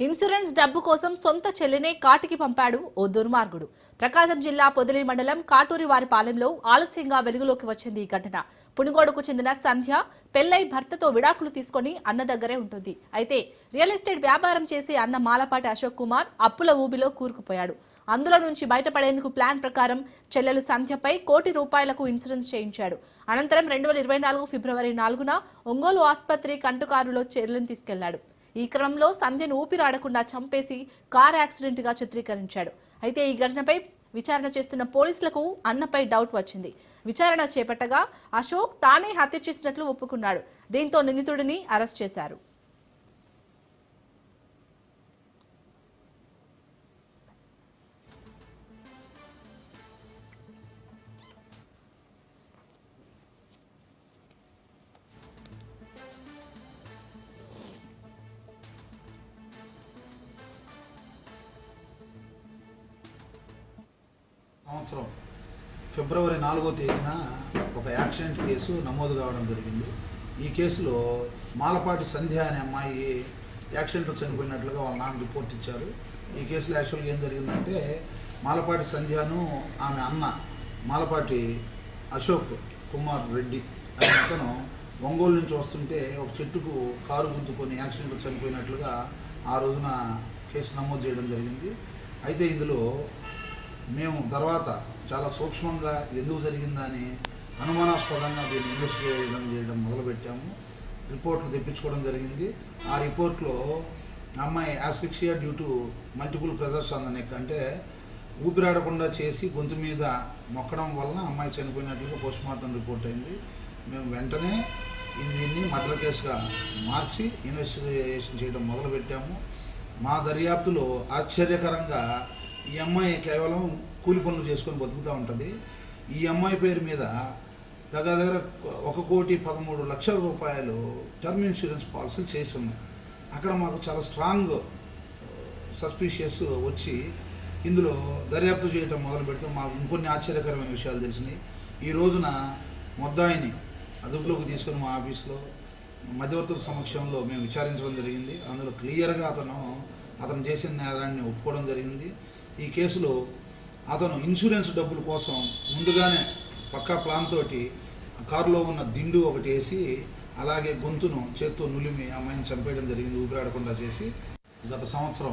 Insurance డబ్బు కోసం సొంత చెల్లినే కాటికి పంపాడు ఓ దుర్మార్గుడు. ప్రకాశం జిల్లా పొదిలి మండలం కాటూరివారిపాలెంలో ఆలస్యంగా వెలుగులోకి వచ్చింది ఈ ఘటన. పునుగోడుకు చెందిన సంధ్య పెళ్లై భర్తతో విడాకులు తీసుకుని అన్న దగ్గరే ఉంటుంది. అయితే రియల్ ఎస్టేట్ వ్యాపారం చేసే అన్న మాలపాటి అశోక్ కుమార్ అప్పుల ఊబిలో కూరుకుపోయాడు. అందులో నుంచి బయటపడేందుకు ప్లాన్ ప్రకారం చెల్లెలు సంధ్యపై ₹1,00,00,000 ఇన్సూరెన్స్ చేయించాడు. అనంతరం 2024 ఫిబ్రవరి 4న ఒంగోలు ఆసుపత్రి కంటుకారులో చెల్లెలను తీసుకెళ్లాడు. ఈ క్రమంలో సంధ్యను ఊపిరాడకుండా చంపేసి కార్ యాక్సిడెంట్ గా చిత్రీకరించాడు. అయితే ఈ ఘటనపై విచారణ చేస్తున్న పోలీసులకు అన్నపై డౌట్ వచ్చింది. విచారణ చేపట్టగా అశోక్ తానే హత్య చేసినట్లు ఒప్పుకున్నాడు. దీంతో నిందితుడిని అరెస్ట్ చేశారు. సంవత్సరం ఫిబ్రవరి 4వ తేదీన ఒక యాక్సిడెంట్ కేసు నమోదు కావడం జరిగింది. ఈ కేసులో మాలపాటి సంధ్య అనే అమ్మాయి యాక్సిడెంట్లో చనిపోయినట్లుగా వాళ్ళ నాన్న రిపోర్ట్ ఇచ్చారు. ఈ కేసులో యాక్చువల్గా ఏం జరిగిందంటే మాలపాటి సంధ్యను ఆమె అన్న మాలపాటి అశోక్ కుమార్ రెడ్డి అనే అతను ఒంగోలు నుంచి వస్తుంటే ఒక చెట్టుకు కారు గుద్దుకొని యాక్సిడెంట్లో చనిపోయినట్లుగా ఆ రోజున కేసు నమోదు చేయడం జరిగింది. అయితే ఇందులో మేము తర్వాత చాలా సూక్ష్మంగా ఎందుకు జరిగిందని అనుమానాస్పదంగా దీన్ని ఇన్వెస్టిగేషన్ చేయడం మొదలుపెట్టాము. రిపోర్ట్లు తెప్పించుకోవడం జరిగింది. ఆ రిపోర్ట్లో అమ్మాయి asphyxia due to multiple pressures on the neck, అంటే ఊపిరాడకుండా చేసి గొంతు మీద మొక్కడం వలన అమ్మాయి చనిపోయినట్లుగా పోస్ట్మార్టం రిపోర్ట్ అయింది. మేము వెంటనే దీన్ని మర్డర్ కేసుగా మార్చి ఇన్వెస్టిగేషన్ చేయడం మొదలుపెట్టాము. మా దర్యాప్తులో ఆశ్చర్యకరంగా ఈ అమ్మాయి కేవలం కూలి పనులు చేసుకొని బతుకుతూ ఉంటుంది. ఈ అమ్మాయి పేరు మీద దగ్గర ₹1,13,00,000 టర్మ్ ఇన్సూరెన్స్ పాలసీలు చేసి ఉన్నాయి. అక్కడ మాకు చాలా స్ట్రాంగ్ సస్పీషియస్ వచ్చి ఇందులో దర్యాప్తు చేయడం మొదలు పెడితే మాకు ఇంకొన్ని ఆశ్చర్యకరమైన విషయాలు తెలిసినాయి. ఈ రోజున ముద్దాయిని అదుపులోకి తీసుకొని మా ఆఫీస్లో మధ్యవర్తుల సమక్షంలో మేము విచారించడం జరిగింది. అందులో క్లియర్గా అతను చేసిన నేరాన్ని ఒప్పుకోవడం జరిగింది. ఈ కేసులో అతను ఇన్సూరెన్స్ డబ్బుల కోసం ముందుగానే పక్కా ప్లాన్ తోటి కారులో ఉన్న దిండు ఒకటి వేసి అలాగే గొంతును చేత్తో నులిమి అమ్మాయిని చంపేయడం జరిగింది, ఊపిరాడకుండా చేసి. గత సంవత్సరం